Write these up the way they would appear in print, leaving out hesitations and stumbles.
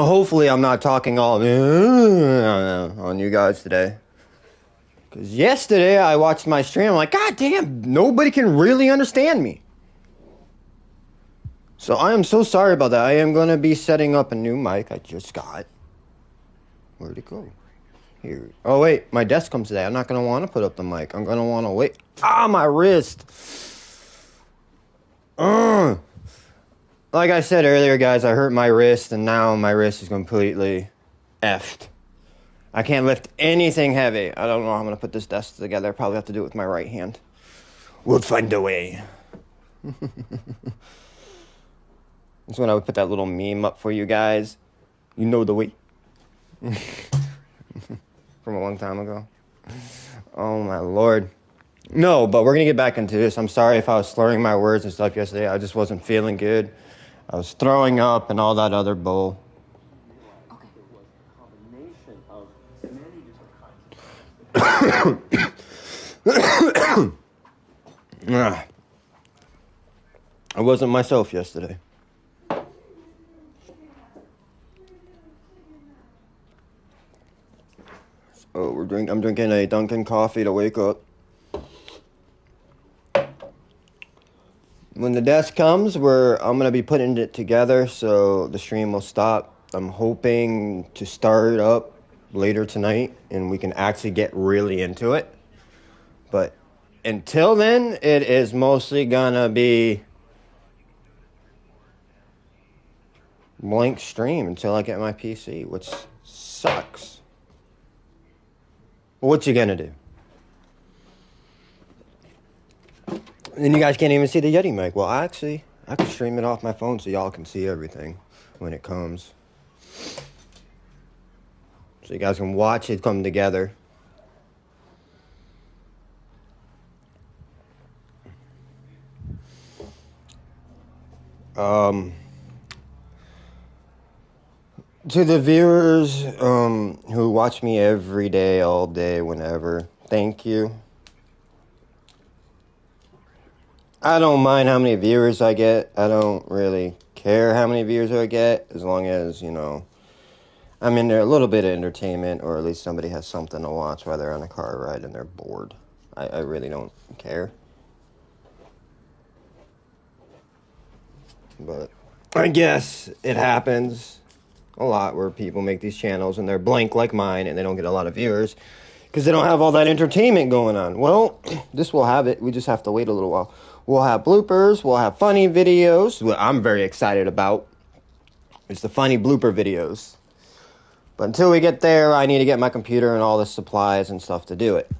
Hopefully, I'm not talking all on you guys today. Because yesterday I watched my stream. I'm like, God damn, nobody can really understand me. So I am so sorry about that. I am going to be setting up a new mic I just got. Where'd it go? Here. Oh, wait. My desk comes today. I'm not going to want to put up the mic. I'm going to want to wait. Ah, my wrist. Like I said earlier, guys, I hurt my wrist, and now my wrist is completely effed. I can't lift anything heavy. I don't know how I'm going to put this desk together. I probably have to do it with my right hand. We'll find a way. That's when I would put that little meme up for you guys. You know the way. From a long time ago. Oh, my Lord. No, but we're going to get back into this. I'm sorry if I was slurring my words and stuff yesterday. I just wasn't feeling good. I was throwing up and all that other bull. I wasn't myself yesterday. Oh, I'm drinking a Dunkin' coffee to wake up. When the desk comes, I'm gonna be putting it together, so the stream will stop. I'm hoping to start up later tonight, and we can actually get really into it. But until then, it is mostly gonna be blank stream until I get my PC, which sucks. What you gonna do? And then you guys can't even see the Yeti mic. Well, actually, I can stream it off my phone so y'all can see everything when it comes. So you guys can watch it come together. To the viewers who watch me every day, all day, whenever, thank you. I don't mind how many viewers I get. I don't really care how many viewers I get, as long as, I'm in there a little bit of entertainment, or at least somebody has something to watch while they're on a car ride and they're bored. I really don't care. But I guess it happens a lot where people make these channels and they're blank like mine and they don't get a lot of viewers because they don't have all that entertainment going on. Well, this will have it. We just have to wait a little while. We'll have bloopers. We'll have funny videos. What I'm very excited about is the funny blooper videos. But until we get there, I need to get my computer and all the supplies and stuff to do it.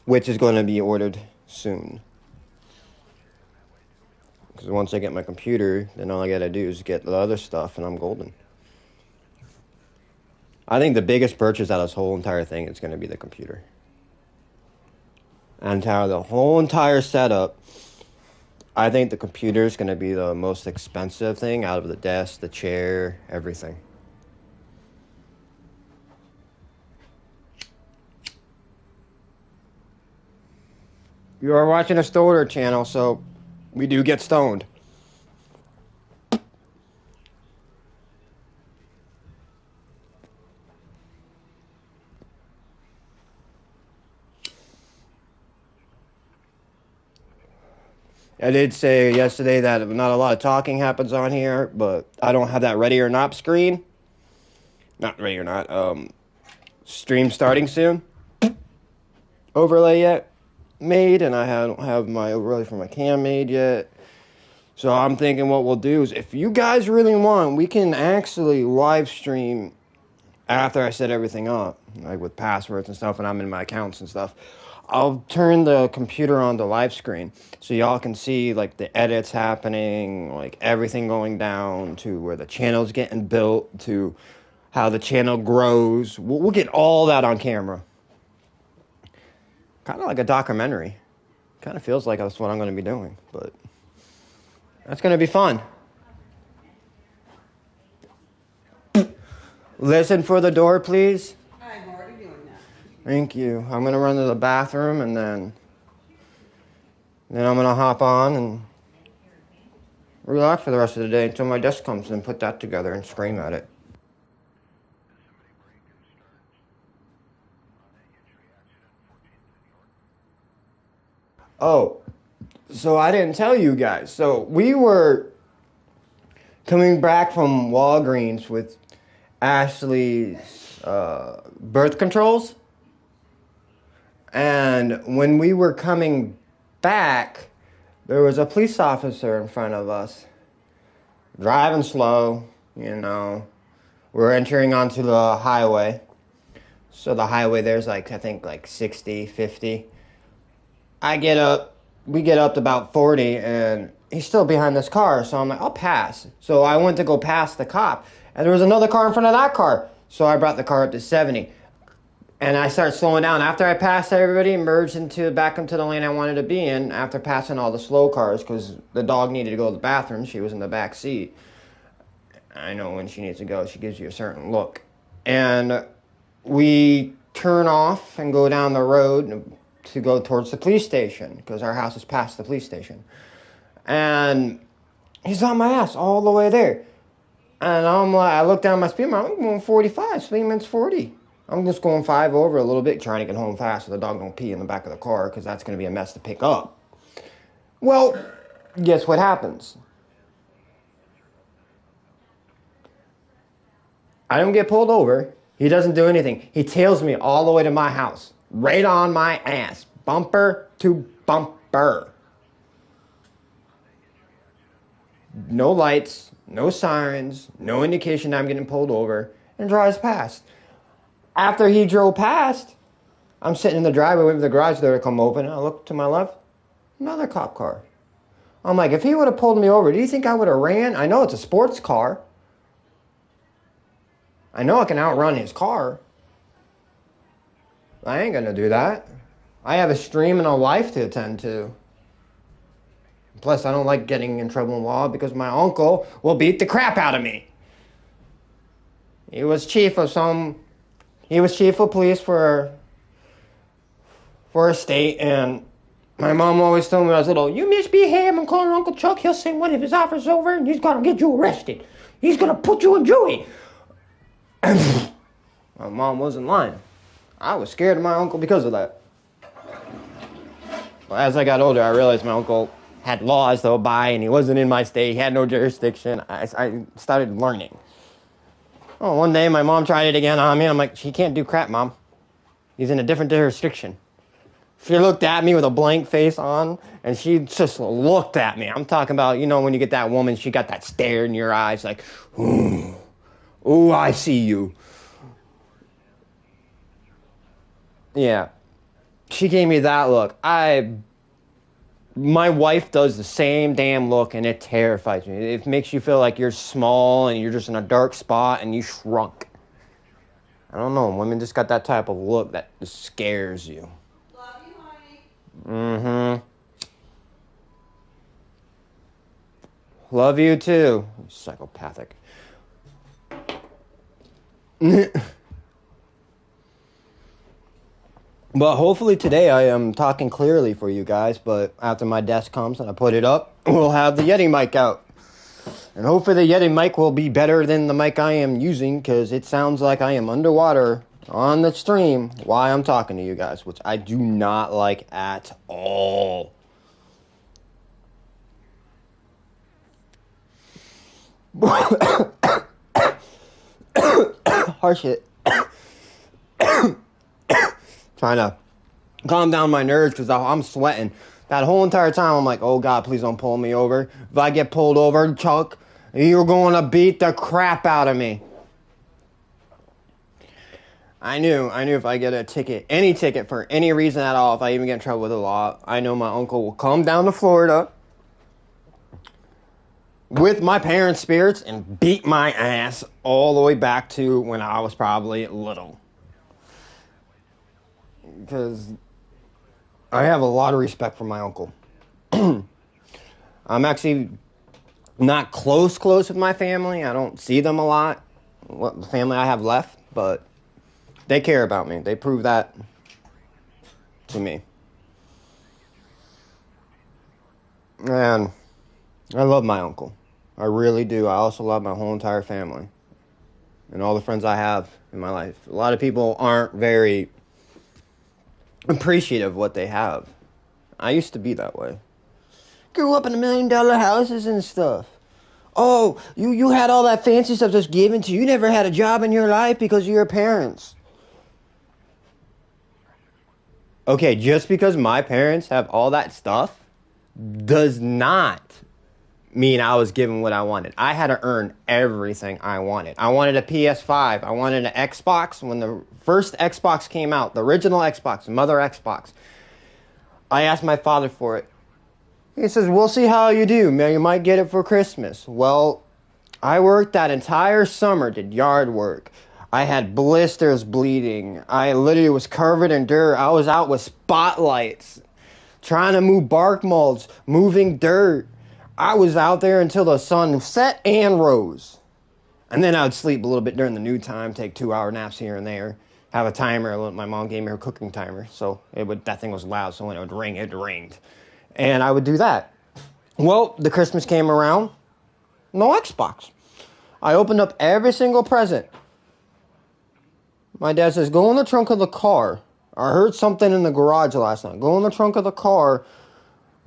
Which is going to be ordered soon. Because once I get my computer, then all I got to do is get the other stuff and I'm golden. I think the biggest purchase out of this whole entire thing is going to be the computer. The whole entire setup, I think the computer is going to be the most expensive thing out of the desk, the chair, everything. You are watching a stoner channel, so we do get stoned. I did say yesterday that not a lot of talking happens on here, but I don't have that ready or not screen. Not ready or not. Stream starting soon. Overlay yet made, and I don't have my overlay for my cam made yet. So I'm thinking what we'll do is, if you guys really want, we can actually live stream after I set everything up, like with passwords and stuff, and I'm in my accounts and stuff. I'll turn the computer on the live screen so y'all can see like the edits happening, like everything going down to where the channel's getting built, to how the channel grows. We'll get all that on camera. Kind of like a documentary. Kind of feels like that's what I'm going to be doing, but that's going to be fun. Listen for the door, please. I'm already doing that. Thank you. I'm going to run to the bathroom and then I'm going to hop on and relax for the rest of the day until my desk comes and put that together and scream at it. Oh, so I didn't tell you guys. So we were coming back from Walgreens with Ashley's birth controls. And when we were coming back, there was a police officer in front of us, driving slow, you know. We're entering onto the highway. So the highway there's like, I think like 60, 50. We get up to about 40 and he's still behind this car. So I'm like, I'll pass. So I went to go past the cop and there was another car in front of that car. So I brought the car up to 70. And I started slowing down. After I passed everybody, merged back into the lane I wanted to be in after passing all the slow cars because the dog needed to go to the bathroom. She was in the back seat. I know when she needs to go, she gives you a certain look. And we turn off and go down the road to go towards the police station because our house is past the police station. And he's on my ass all the way there. And I'm like, I look down my speed limit, I'm going 45, speed limit's 40. I'm just going 5 over a little bit, trying to get home fast so the dog don't pee in the back of the car because that's going to be a mess to pick up. Well, guess what happens? I don't get pulled over. He doesn't do anything. He tails me all the way to my house, right on my ass, bumper to bumper. No lights, no sirens, no indication that I'm getting pulled over, and drives past. After he drove past, I'm sitting in the driveway waiting for the garage door to come open, and I look to my left, another cop car. I'm like, if he would have pulled me over, do you think I would have ran? I know it's a sports car. I know I can outrun his car. I ain't gonna do that. I have a stream and a life to attend to. Plus, I don't like getting in trouble in law because my uncle will beat the crap out of me. He was chief of police for a state, and my mom always told me when I was little, you misbehave and call Uncle Chuck, he'll send one of his officers over and he's gonna get you arrested. He's gonna put you in jury. My mom wasn't lying. I was scared of my uncle because of that. But as I got older, I realized my uncle had laws to obey and he wasn't in my state. He had no jurisdiction. I started learning. Oh, one day my mom tried it again on me. I'm like, he can't do crap, Mom. He's in a different jurisdiction. She looked at me with a blank face on, and she just looked at me. I'm talking about, you know, when you get that woman, she got that stare in your eyes like, ooh, I see you. Yeah. She gave me that look. My wife does the same damn look, and it terrifies me. It makes you feel like you're small and you're just in a dark spot and you shrunk. I don't know. Women just got that type of look that just scares you. Love you, honey. Mm-hmm. Love you too. Psychopathic. But hopefully today I am talking clearly for you guys, but after my desk comes and I put it up, we'll have the Yeti mic out. And hopefully the Yeti mic will be better than the mic I am using, because it sounds like I am underwater on the stream while I'm talking to you guys, which I do not like at all. Harsh it. Trying to calm down my nerves because I'm sweating. That whole entire time, I'm like, oh God, please don't pull me over. If I get pulled over, Chuck, you're going to beat the crap out of me. I knew if I get a ticket, any ticket for any reason at all, if I even get in trouble with the law, I know my uncle will come down to Florida with my parents' spirits and beat my ass all the way back to when I was probably little. Because I have a lot of respect for my uncle. I'm actually not close with my family. I don't see them a lot, the family I have left, but they care about me. They prove that to me. And I love my uncle. I really do. I also love my whole entire family and all the friends I have in my life. A lot of people aren't very appreciative of what they have. I used to be that way. Grew up in $1 million houses and stuff. Oh, you had all that fancy stuff just given to you. You never had a job in your life because of your parents. Okay, just because my parents have all that stuff does not mean I was given what I wanted. I had to earn everything I wanted. I wanted a PS5. I wanted an Xbox. When the first Xbox came out, the original Xbox, the mother Xbox, I asked my father for it. He says, we'll see how you do. You might get it for Christmas. Well, I worked that entire summer, did yard work. I had blisters bleeding. I literally was covered in dirt. I was out with spotlights, trying to move bark molds, moving dirt. I was out there until the sun set and rose. And then I would sleep a little bit during the noon time, take 2-hour naps here and there, have a timer. My mom gave me her cooking timer, so that thing was loud, so when it would ring, it ringed. And I would do that. Well, the Christmas came around, no Xbox. I opened up every single present. My dad says, go in the trunk of the car. I heard something in the garage last night. Go in the trunk of the car,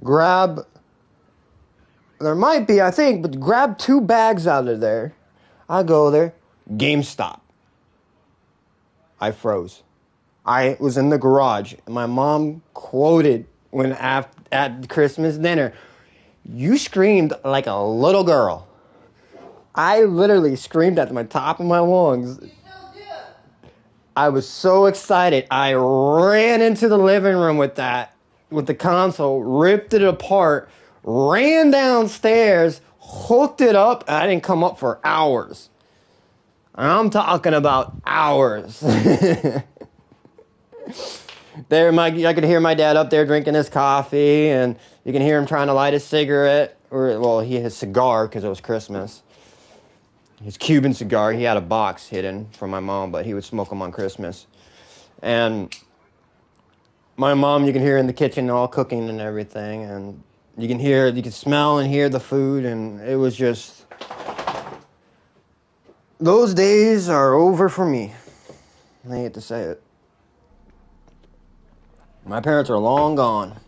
grab, there might be, I think, but grab 2 bags out of there. I go there, GameStop. I froze. I was in the garage, and my mom quoted at Christmas dinner, you screamed like a little girl. I literally screamed at the top of my lungs. I was so excited. I ran into the living room with the console, ripped it apart, ran downstairs, hooked it up, and I didn't come up for hours. I'm talking about hours. I could hear my dad up there drinking his coffee, and you can hear him trying to light his cigarette, his cigar, because it was Christmas. His Cuban cigar. He had a box hidden from my mom, but he would smoke them on Christmas. And my mom, you can hear in the kitchen all cooking and everything, and you can smell and hear the food, and it was just, those days are over for me. I hate to say it. My parents are long gone.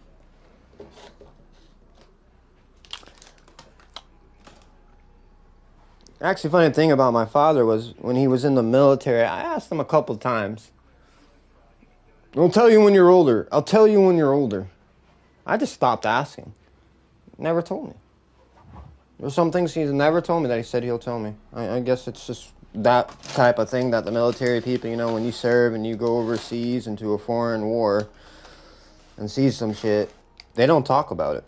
Actually, funny thing about my father was when he was in the military, I asked him a couple times, I'll tell you when you're older. I'll tell you when you're older. I just stopped asking. Never told me. There's some things he's never told me that he said he'll tell me. I guess it's just that type of thing that the military people, when you serve and you go overseas into a foreign war and see some shit, they don't talk about it.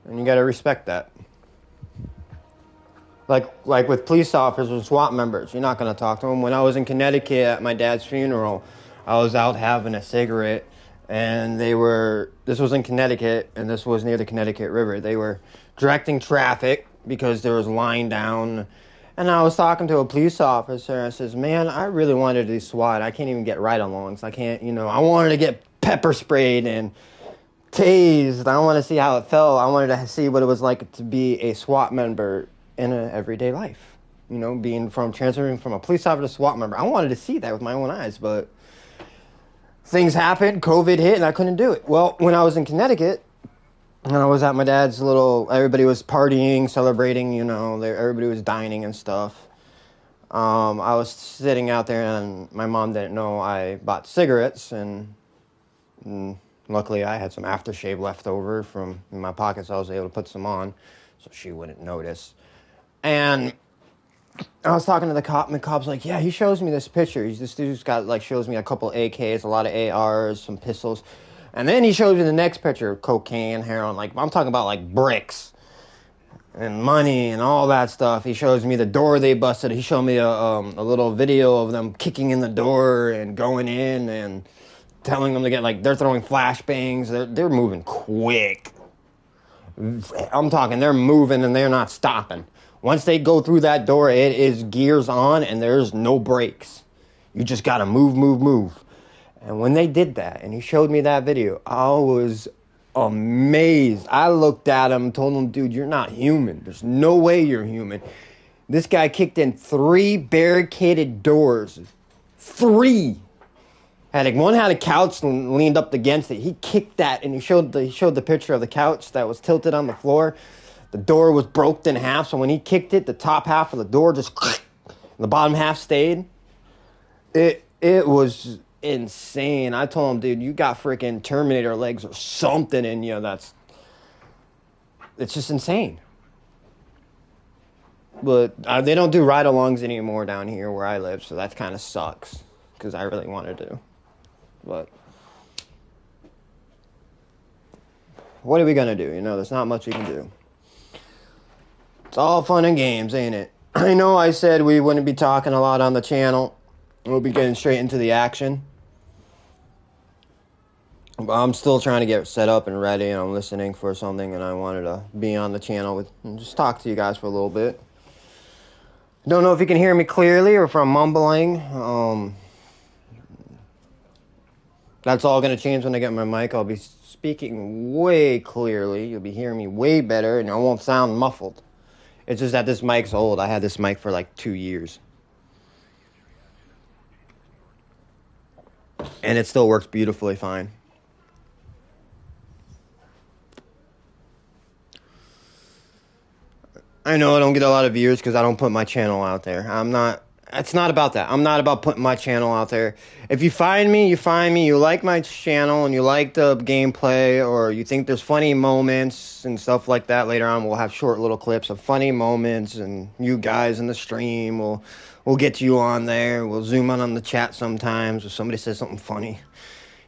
And you gotta respect that. Like with police officers and SWAT members, you're not gonna talk to them. When I was in Connecticut at my dad's funeral, I was out having a cigarette, and this was in Connecticut, and this was near the Connecticut River. They were directing traffic because there was line down, and I was talking to a police officer. I says, man, I really wanted to do SWAT. I can't even get ride-alongs. I can't, I wanted to get pepper sprayed and tased. I want to see how it felt. I wanted to see what it was like to be a SWAT member in an everyday life. Transferring from a police officer to SWAT member. I wanted to see that with my own eyes, but things happened, COVID hit, and I couldn't do it. Well, when I was in Connecticut, and I was at my dad's everybody was partying, celebrating, everybody was dining and stuff. I was sitting out there, and my mom didn't know I bought cigarettes, and luckily I had some aftershave left over in my pockets. I was able to put some on, so she wouldn't notice. And I was talking to the cop, and the cop's like, yeah, he shows me this picture. This dude's got, shows me a couple AKs, a lot of ARs, some pistols. And then he shows me the next picture of cocaine, heroin. I'm talking about, bricks and money and all that stuff. He shows me the door they busted. He showed me a little video of them kicking in the door and going in and telling them to get, they're throwing flashbangs. They're moving quick. I'm talking, they're moving and they're not stopping. Once they go through that door, it is gears on and there's no brakes. You just gotta move. And when they did that, and he showed me that video, I was amazed. I looked at him and told him, dude, you're not human. There's no way you're human. This guy kicked in 3 barricaded doors. 3. One had a couch leaned up against it. He kicked that, and he showed the picture of the couch that was tilted on the floor. The door was broken in half, so when he kicked it, the top half of the door just the bottom half stayed. It was insane. I told him, dude, you got freaking Terminator legs or something in you. It's just insane. But they don't do ride-alongs anymore down here where I live, so that kind of sucks because I really wanted to. But what are we going to do? There's not much we can do. It's all fun and games, ain't it? I know I said we wouldn't be talking a lot on the channel. We'll be getting straight into the action. But I'm still trying to get set up and ready, and I'm listening for something, and I wanted to be on the channel and just talk to you guys for a little bit. Don't know if you can hear me clearly or if I'm mumbling. That's all going to change when I get my mic. I'll be speaking way clearly. You'll be hearing me way better, and I won't sound muffled. It's just that this mic's old. I had this mic for like 2 years. And it still works beautifully fine. I know I don't get a lot of viewers because I don't put my channel out there. It's not about that. I'm not about putting my channel out there. If you find me, you like my channel and you like the gameplay, or you think there's funny moments and stuff like that. Later on, we'll have short little clips of funny moments, and you guys in the stream we'll get you on there. We'll zoom in on the chat sometimes if somebody says something funny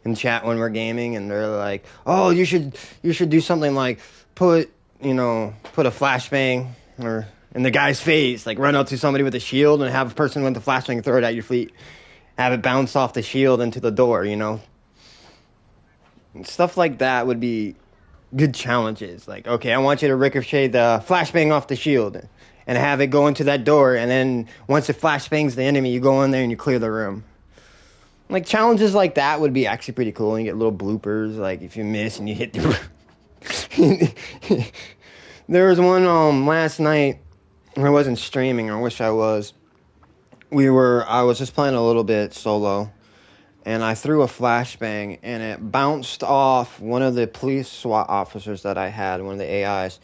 in chat when we're gaming, and they're like, "Oh, you should do something like put a flashbang or in the guy's face, like run up to somebody with a shield and have a person with the flashbang throw it at your feet, have it bounce off the shield into the door, And stuff like that would be good challenges. Like, okay, I want you to ricochet the flashbang off the shield and have it go into that door, and then once it flashbangs the enemy, you go in there and you clear the room. Like, challenges like that would be actually pretty cool, and you get little bloopers, like if you miss and you hit the... There was one last night. I wasn't streaming. I wish I was. I was just playing a little bit solo, and I threw a flashbang, and it bounced off one of the police SWAT officers that I had, one of the AIs,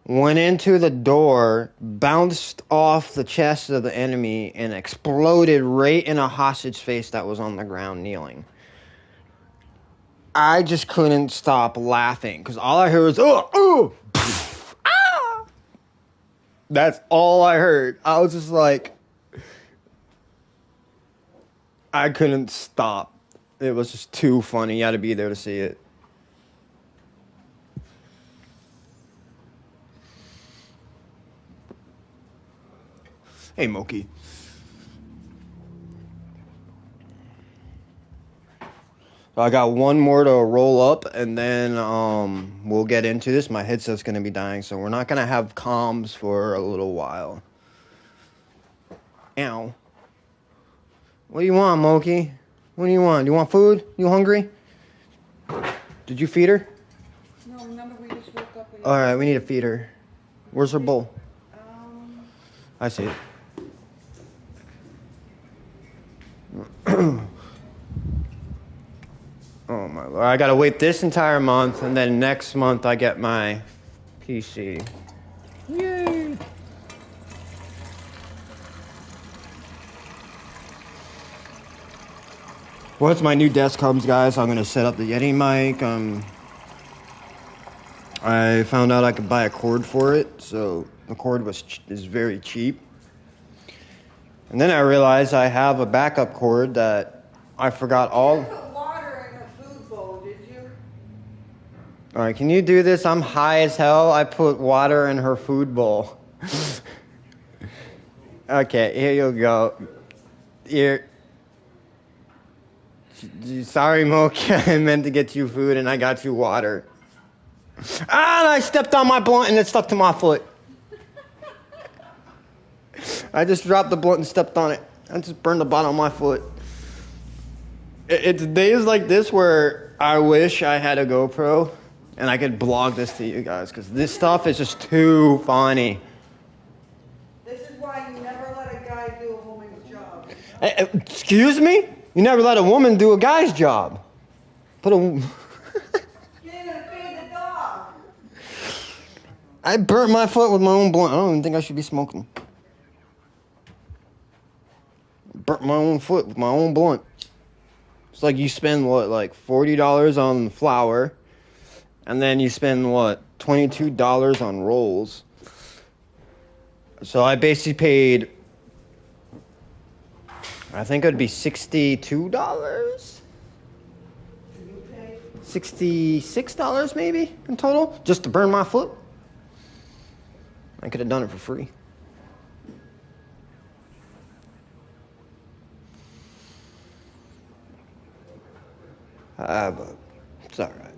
went into the door, bounced off the chest of the enemy, and exploded right in a hostage face that was on the ground kneeling. I just couldn't stop laughing, because all I heard was, oh, ah! That's all I heard. I was just like, I couldn't stop. It was just too funny. You had to be there to see it. Hey, Moki. So I got one more to roll up, and then we'll get into this. My headset's going to be dying, so we're not going to have comms for a little while. Ow. What do you want, Moki? What do you want? Do you want food? You hungry? Did you feed her? No, remember we just woke up. All right, we need to feed her. Where's her bowl? I see it. Oh my Lord. I gotta wait this entire month, and then next month I get my PC. Yay! Once my new desk comes, guys, I'm gonna set up the Yeti mic. I found out I could buy a cord for it, so the cord is very cheap. And then I realized I have a backup cord that I forgot all. All right, can you do this? I'm high as hell. I put water in her food bowl. Okay, here you go. Here. Sorry, Moki. I meant to get you food, and I got you water. Ah, and I stepped on my blunt, and it stuck to my foot. I just dropped the blunt and stepped on it. I just burned the bottom of my foot. It's days like this where I wish I had a GoPro and I could blog this to you guys because this stuff is just too funny. This is why you never let a guy do a woman's job. Excuse me? You never let a woman do a guy's job. Put a. You didn't even feed the dog. I burnt my foot with my own blunt. I don't even think I should be smoking. Burnt my own foot with my own blunt. It's like you spend what, like $40 on flour, and then you spend what, $22 on rolls. So I basically paid, I think it'd be $62. $66 maybe in total, just to burn my foot. I could have done it for free. But it's all right.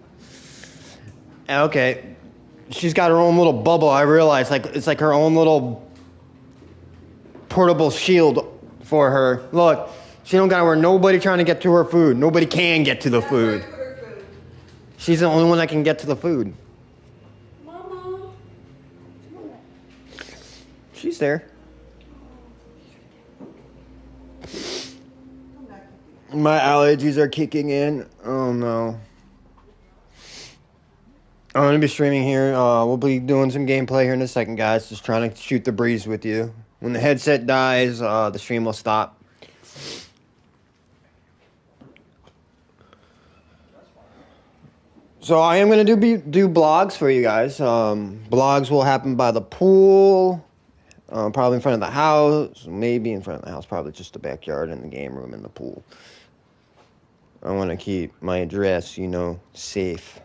Okay, she's got her own little bubble. I realize, like it's like her own little portable shield for her. Look, she don't got where nobody trying to get to her food. Nobody can get to the food. She's the only one that can get to the food. Mama. She's there. My allergies are kicking in. Oh no. I'm going to be streaming here. We'll be doing some gameplay here in a second, guys. Just trying to shoot the breeze with you. When the headset dies, the stream will stop. So I am going to do blogs for you guys. Blogs will happen by the pool. Probably in front of the house. Maybe in front of the house. Probably just the backyard and the game room and the pool. I want to keep my address, safe.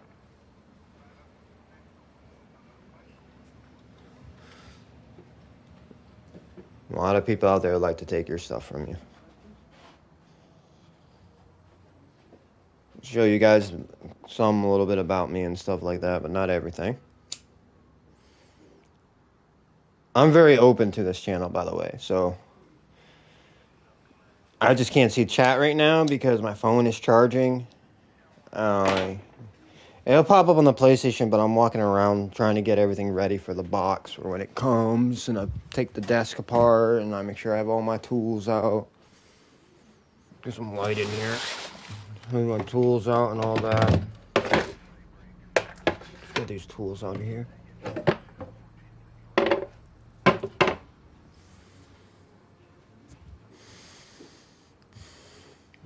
A lot of people out there like to take your stuff from you. Show you guys a little bit about me and stuff like that, but not everything. I'm very open to this channel, by the way, so I just can't see chat right now because my phone is charging. It'll pop up on the PlayStation, but I'm walking around trying to get everything ready for the box for when it comes, and I take the desk apart, and I make sure I have all my tools out. Get some light in here. Put my tools out and all that. Get these tools out of here.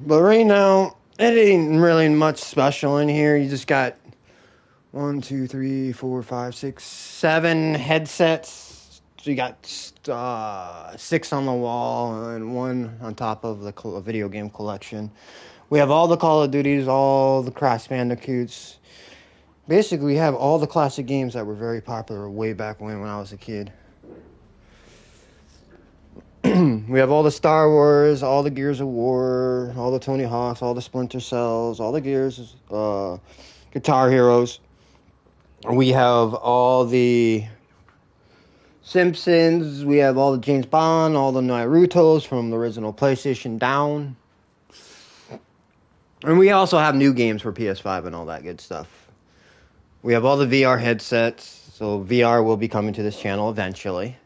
But right now, it ain't really much special in here. You just got 1, 2, 3, 4, 5, 6, 7 headsets. So you got 6 on the wall and 1 on top of the video game collection. We have all the Call of Duties, all the Crash Bandicoots. Basically, we have all the classic games that were very popular way back when I was a kid. We have all the Star Wars, all the Gears of War, all the Tony Hawks, all the Splinter Cells, all the Gears, Guitar Heroes. We have all the Simpsons. We have all the James Bond, all the Narutos from the original PlayStation down. And we also have new games for PS5 and all that good stuff. We have all the VR headsets. So VR will be coming to this channel eventually.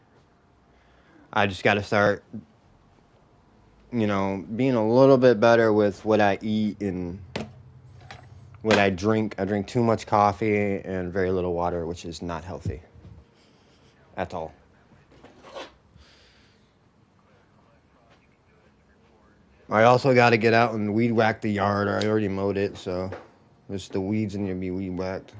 I just got to start, being a little bit better with what I eat and what I drink. I drink too much coffee and very little water, which is not healthy at all. I also got to get out and weed whack the yard. I already mowed it, so just the weeds need to be weed whacked.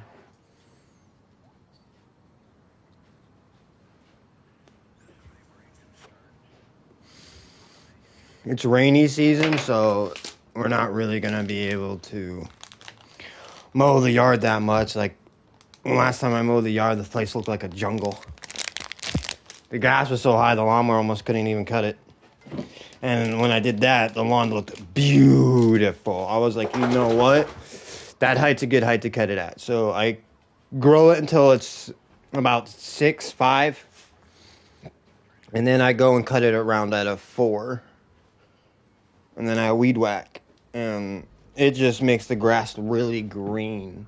It's rainy season, so we're not really going to be able to mow the yard that much. Like, last time I mowed the yard, the place looked like a jungle. The grass was so high, the lawnmower almost couldn't even cut it. And when I did that, the lawn looked beautiful. I was like, you know what? That height's a good height to cut it at. So I grow it until it's about 6, 5. And then I go and cut it around at a 4. And then I weed whack. And it just makes the grass really green.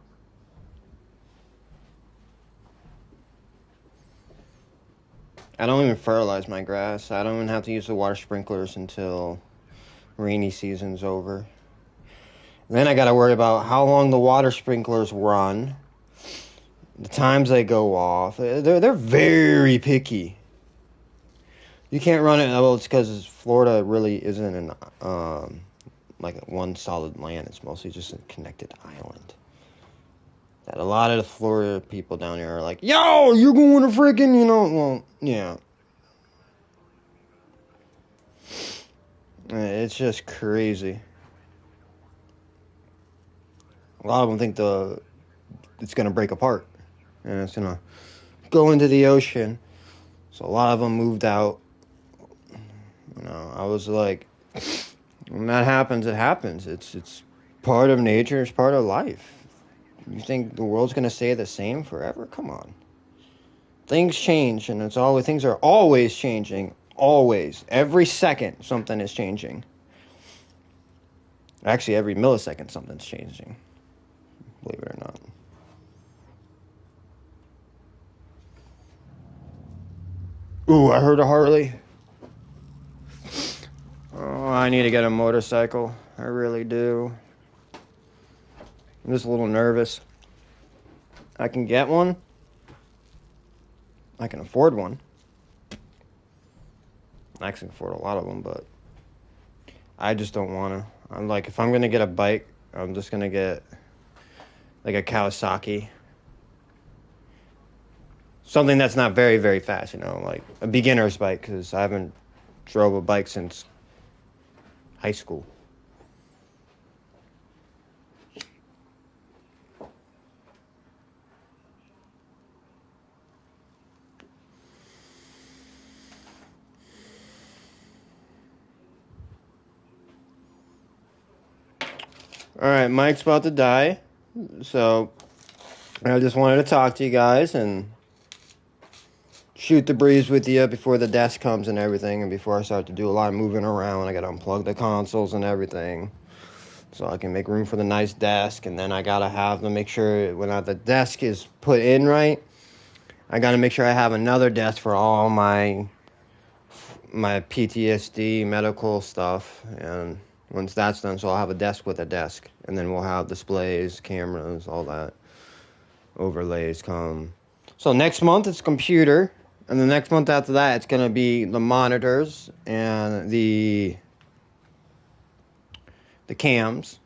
I don't even fertilize my grass. I don't even have to use the water sprinklers until rainy season's over. Then I got to worry about how long the water sprinklers run, the times they go off. They're very picky. You can't run it. Well, it's because Florida really isn't like one solid land. It's mostly just a connected island. That a lot of the Florida people down here are like, yo, you're going to freaking, well, yeah. It's just crazy. A lot of them think it's going to break apart and it's going to go into the ocean. So a lot of them moved out. I was like, when that happens, it happens. It's part of nature. It's part of life. You think the world's going to stay the same forever? Come on. Things change, and things are always changing. Always. Every second, something is changing. Actually, every millisecond, something's changing. Believe it or not. Ooh, I heard a Harley. Oh, I need to get a motorcycle. I really do. I'm just a little nervous. I can get one. I can afford one. I can afford a lot of them, but I just don't want to. I'm like, if I'm going to get a bike, I'm just going to get like a Kawasaki. Something that's not very, very fast, like a beginner's bike, because I haven't drove a bike since high school. All right, Mike's about to die, so I just wanted to talk to you guys and shoot the breeze with you before the desk comes and everything, and before I start to do a lot of moving around. I got to unplug the consoles and everything so I can make room for the nice desk, and then I got to have to make sure when the desk is put in right, I got to make sure I have another desk for all my PTSD medical stuff, and once that's done, so I'll have a desk with a desk, and then we'll have displays, cameras, all that, overlays come. So next month it's computer, and the next month after that it's going to be the monitors and the cams.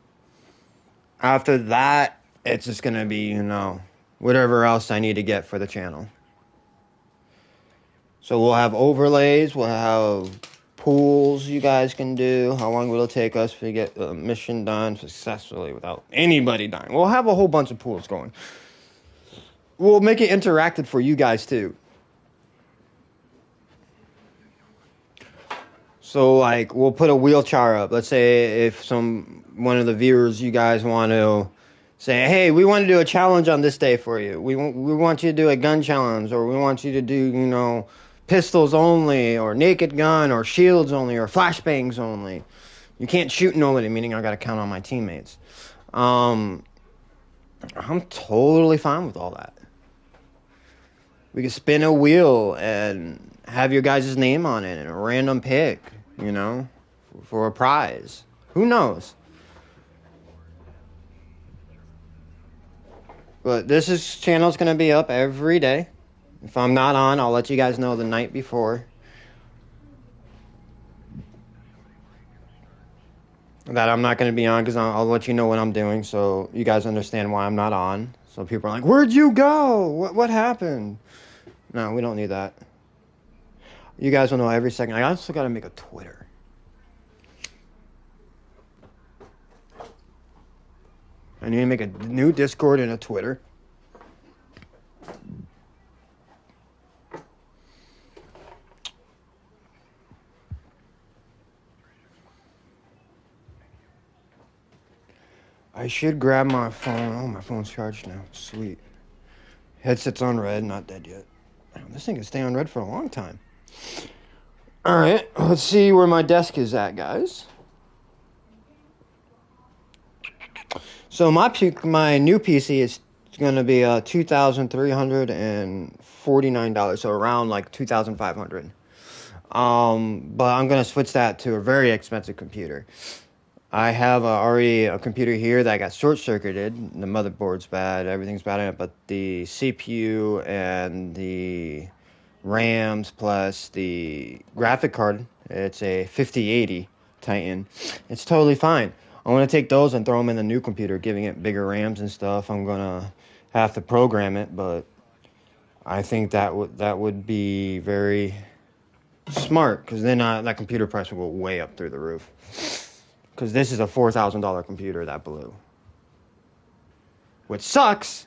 After that, it's just going to be, whatever else I need to get for the channel. So we'll have overlays, we'll have pools you guys can do. How long will it take us to get the mission done successfully without anybody dying? We'll have a whole bunch of pools going. We'll make it interactive for you guys too. So like we'll put a wheelchair up. Let's say if one of the viewers, you guys want to say, hey, we want to do a challenge on this day for you. We want you to do a gun challenge, or we want you to do, pistols only, or naked gun, or shields only, or flashbangs only. You can't shoot nobody, meaning I got to count on my teammates. I'm totally fine with all that. We can spin a wheel and have your guys' name on it and a random pick, for a prize. Who knows? But this channel's going to be up every day. If I'm not on, I'll let you guys know the night before that I'm not going to be on, because I'll let you know what I'm doing so you guys understand why I'm not on. So people are like, where'd you go? What happened? No, we don't need that. You guys will know every second. I also got to make a Twitter. I need to make a new Discord and a Twitter. I should grab my phone. Oh, my phone's charged now. Sweet. Headset's on red, not dead yet. This thing can stay on red for a long time. Alright, let's see where my desk is at, guys. So my new PC is It's gonna be $2,349, so around like 2,500. But I'm gonna switch that to a very expensive computer. I have already a computer here that got short circuited. The motherboard's bad, everything's bad in it, but the CPU and the RAMs plus the graphic card, it's a 5080 Titan. It's totally fine. I'm gonna take those and throw them in the new computer, giving it bigger RAMs and stuff. I'm gonna have to program it, but I think that would be very smart, because then that computer price will go way up through the roof. Because this is a $4,000 computer that blew, which sucks.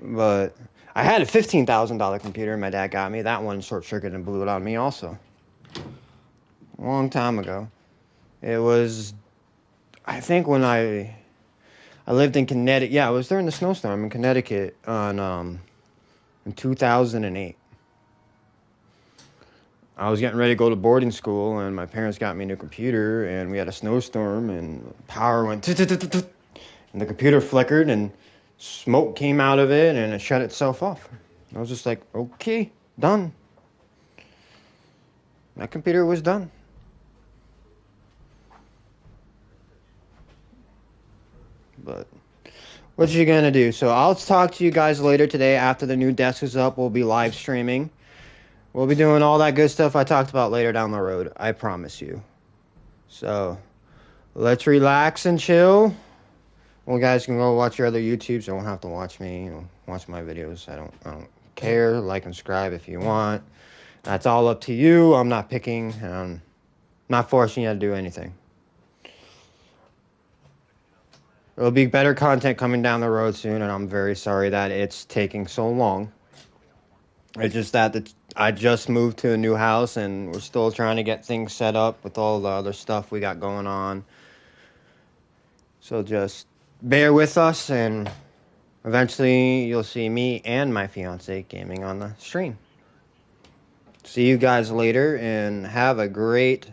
But I had a $15,000 computer my dad got me. That one short circuited and blew it on me also. A long time ago. It was, I think, when I lived in Connecticut. Yeah, it was during the snowstorm in Connecticut in 2008. I was getting ready to go to boarding school, and my parents got me a new computer, and we had a snowstorm, and power went, and the computer flickered, and smoke came out of it, and it shut itself off. I was just like, okay, done. That computer was done. But what you gonna do? So I'll talk to you guys later today after the new desk is up. We'll be live streaming. We'll be doing all that good stuff I talked about later down the road. I promise you. So let's relax and chill. Well, guys can go watch your other YouTubes. You don't have to watch me. Watch my videos. I don't care. Like and subscribe if you want. That's all up to you. I'm not picking. I'm not forcing you to do anything. There'll be better content coming down the road soon, and I'm very sorry that it's taking so long. It's just that I just moved to a new house, and we're still trying to get things set up with all the other stuff we got going on. So just bear with us, and eventually you'll see me and my fiance gaming on the stream. See you guys later, and have a great